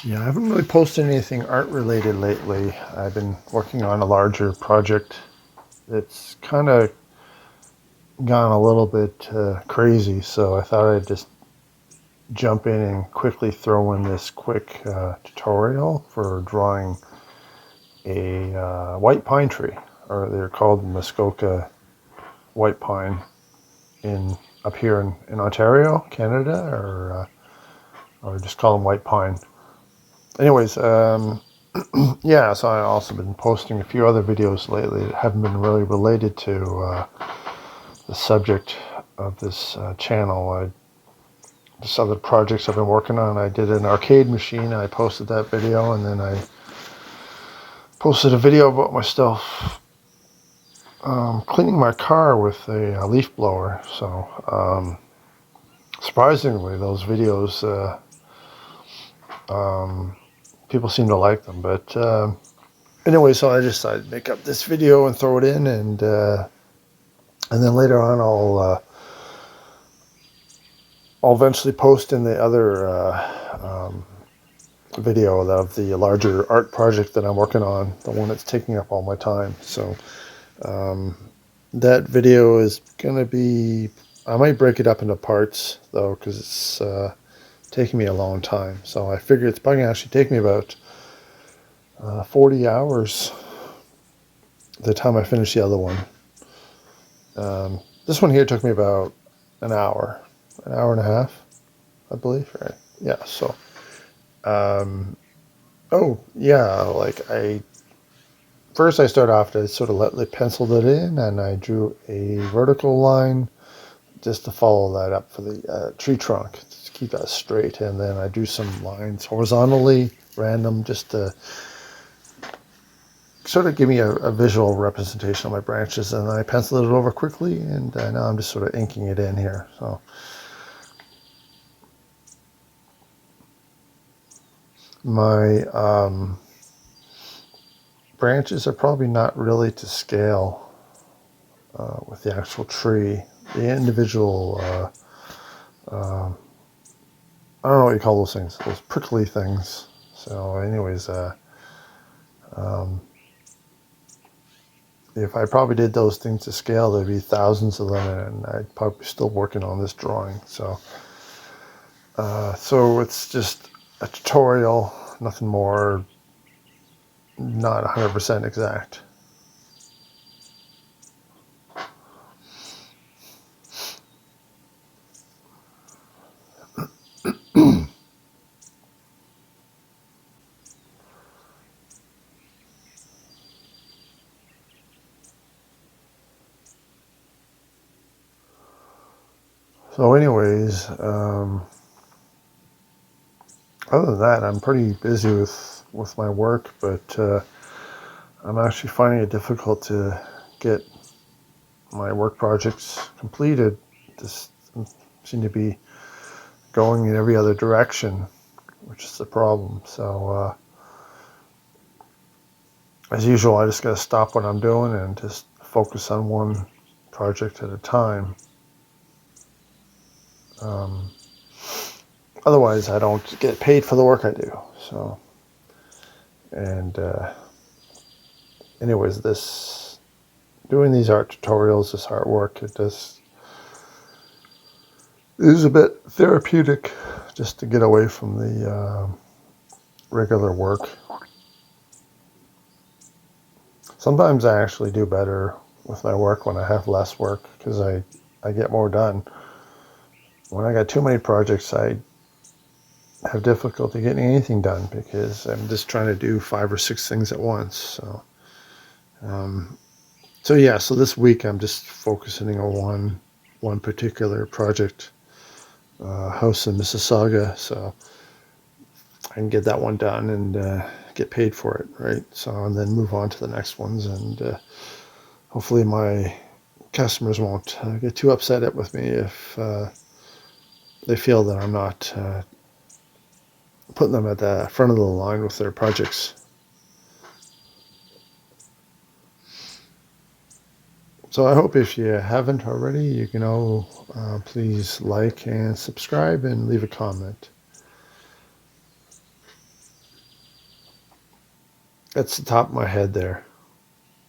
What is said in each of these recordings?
Yeah, I haven't really posted anything art related lately. I've been working on a larger project that's kind of gone a little bit crazy, so I thought I'd just jump in and quickly throw in this quick tutorial for drawing a white pine tree, or they're called Muskoka white pine in up here in Ontario, Canada, or just call them white pine. Anyways, yeah, so I've also been posting a few other videos lately that haven't been really related to the subject of this channel. Just other projects I've been working on. I did an arcade machine. I posted that video, and then I posted a video about myself cleaning my car with a leaf blower. So surprisingly, those videos, people seem to like them. But anyway, so I decided to make up this video and throw it in, and then later on I'll eventually post in the other video of the larger art project that I'm working on, the one that's taking up all my time. So that video is going to be, I might break it up into parts though, because it's taking me a long time. So I figure it's probably going to actually take me about 40 hours the time I finish the other one. This one here took me about an hour and a half, I believe, right? Yeah, so oh yeah, like first I start off to sort of lightly penciled it in, and I drew a vertical line just to follow that up for the tree trunk, to keep that straight, and then I drew some lines horizontally, random, just to sort of give me a visual representation of my branches, and then I penciled it over quickly, and now I'm just sort of inking it in here. So my branches are probably not really to scale with the actual tree. The individual, I don't know what you call those things, those prickly things. So anyways, if I probably did those things to scale, there'd be thousands of them, and I'd probably be still working on this drawing. So so it's just a tutorial, nothing more, not 100% exact. So anyways, other than that, I'm pretty busy with my work, but I'm actually finding it difficult to get my work projects completed. Just seem to be going in every other direction, which is the problem. So as usual, I just got to stop what I'm doing and just focus on one project at a time. Otherwise, I don't get paid for the work I do. So, and anyways, doing these art tutorials, this artwork, it is a bit therapeutic just to get away from the regular work. Sometimes I actually do better with my work when I have less work, because I get more done. When I got too many projects, I have difficulty getting anything done because I'm just trying to do 5 or 6 things at once. So so yeah, so this week I'm just focusing on one particular project, house in Mississauga, so I can get that one done and get paid for it, right? So, and then move on to the next ones, and hopefully my customers won't get too upset with me if they feel that I'm not putting them at the front of the line with their projects. So I hope if you haven't already, you can all please like and subscribe and leave a comment. That's the top of my head there.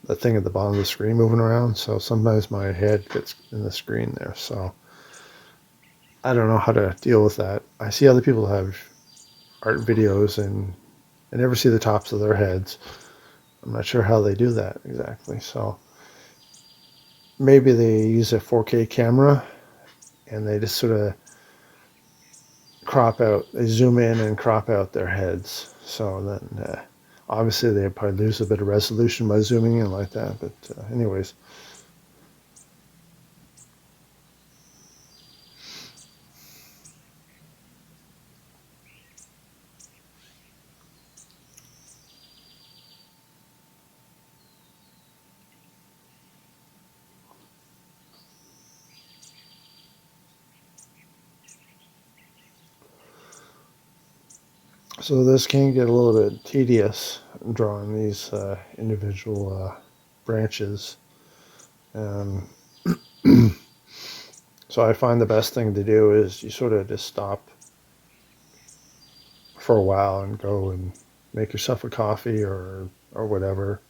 The thing at the bottom of the screen moving around. So sometimes my head gets in the screen there. So I don't know how to deal with that. I see other people have art videos and I never see the tops of their heads. I'm not sure how they do that exactly. So maybe they use a 4K camera and they just sort of crop out, they zoom in and crop out their heads. So then obviously they probably lose a bit of resolution by zooming in like that. But anyways. So this can get a little bit tedious drawing these individual branches. So I find the best thing to do is you sort of just stop for a while and go and make yourself a coffee or whatever,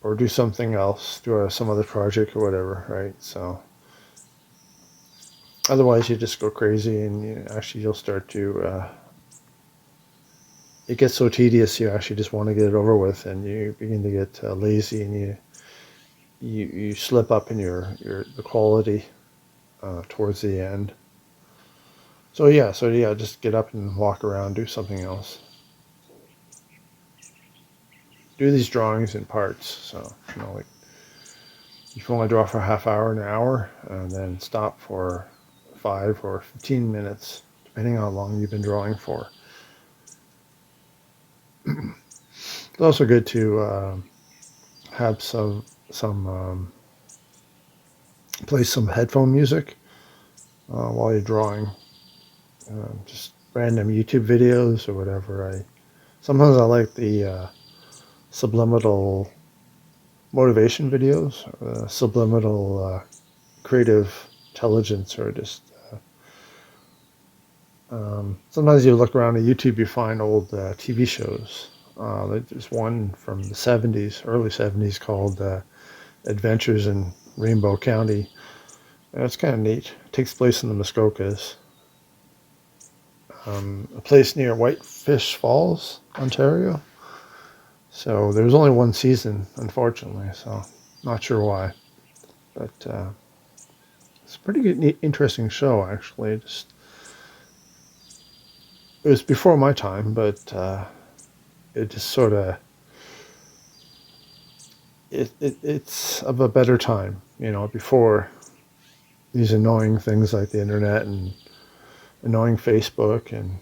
or do something else, do some other project or whatever, right? So otherwise you just go crazy and you'll start to it gets so tedious you actually just want to get it over with, and you begin to get lazy, and you slip up in the quality towards the end. So yeah, just get up and walk around, do something else. Do these drawings in parts. So like you can only draw for a half hour, an hour, and then stop for 5 or 15 minutes, depending on how long you've been drawing for. It's also good to have play some headphone music while you're drawing. Just random YouTube videos or whatever. Sometimes I like the subliminal motivation videos, subliminal creative intelligence, or just sometimes you look around at YouTube, you find old TV shows. There's one from the 70s, early 70s, called Adventures in Rainbow County. And it's kind of neat. It takes place in the Muskokas, a place near Whitefish Falls, Ontario. So there's only one season, unfortunately, so not sure why. But it's a pretty good, neat, interesting show, actually. It was before my time, but it just sort of it's of a better time, before these annoying things like the internet and annoying Facebook and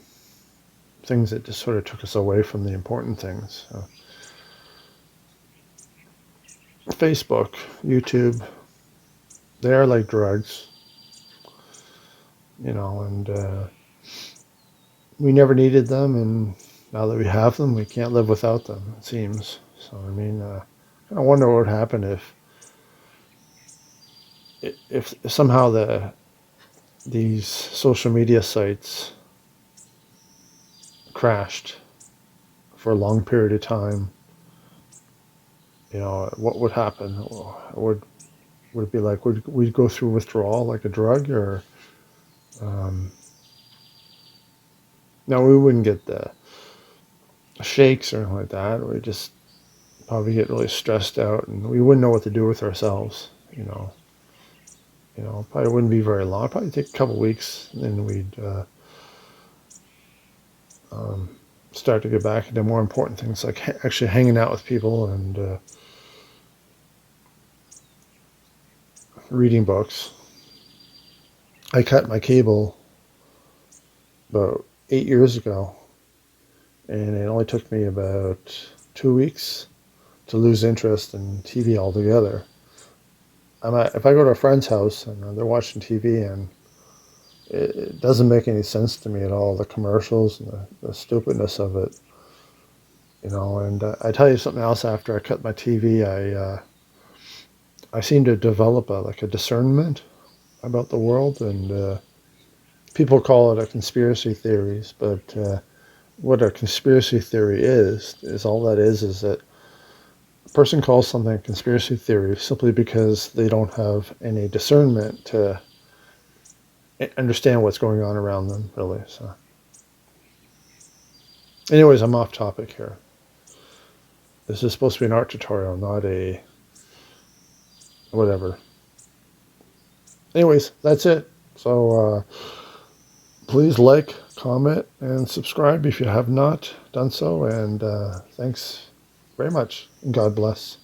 things that just sort of took us away from the important things. So, Facebook, YouTube, they are like drugs, and we never needed them, and now that we have them, we can't live without them, it seems. So, I wonder what would happen if somehow these social media sites crashed for a long period of time. What would happen? Would it be like, would we go through withdrawal like a drug, or no, we wouldn't get the shakes or anything like that. We'd just probably get really stressed out, and we wouldn't know what to do with ourselves. Probably wouldn't be very long. Probably take a couple weeks, and then we'd start to get back into more important things, like actually hanging out with people and reading books. I cut my cable about 8 years ago, and it only took me about 2 weeks to lose interest in TV altogether. If I go to a friend's house and they're watching TV and it doesn't make any sense to me at all, the commercials and the stupidness of it. And I tell you something else. After I cut my TV, I seem to develop a discernment about the world, and people call it a conspiracy theories, but what a conspiracy theory is all that is that a person calls something a conspiracy theory simply because they don't have any discernment to understand what's going on around them, really. So, anyways, I'm off topic here. This is supposed to be an art tutorial, not a whatever. Anyways, that's it. So please like, comment, and subscribe if you have not done so. And thanks very much. God bless.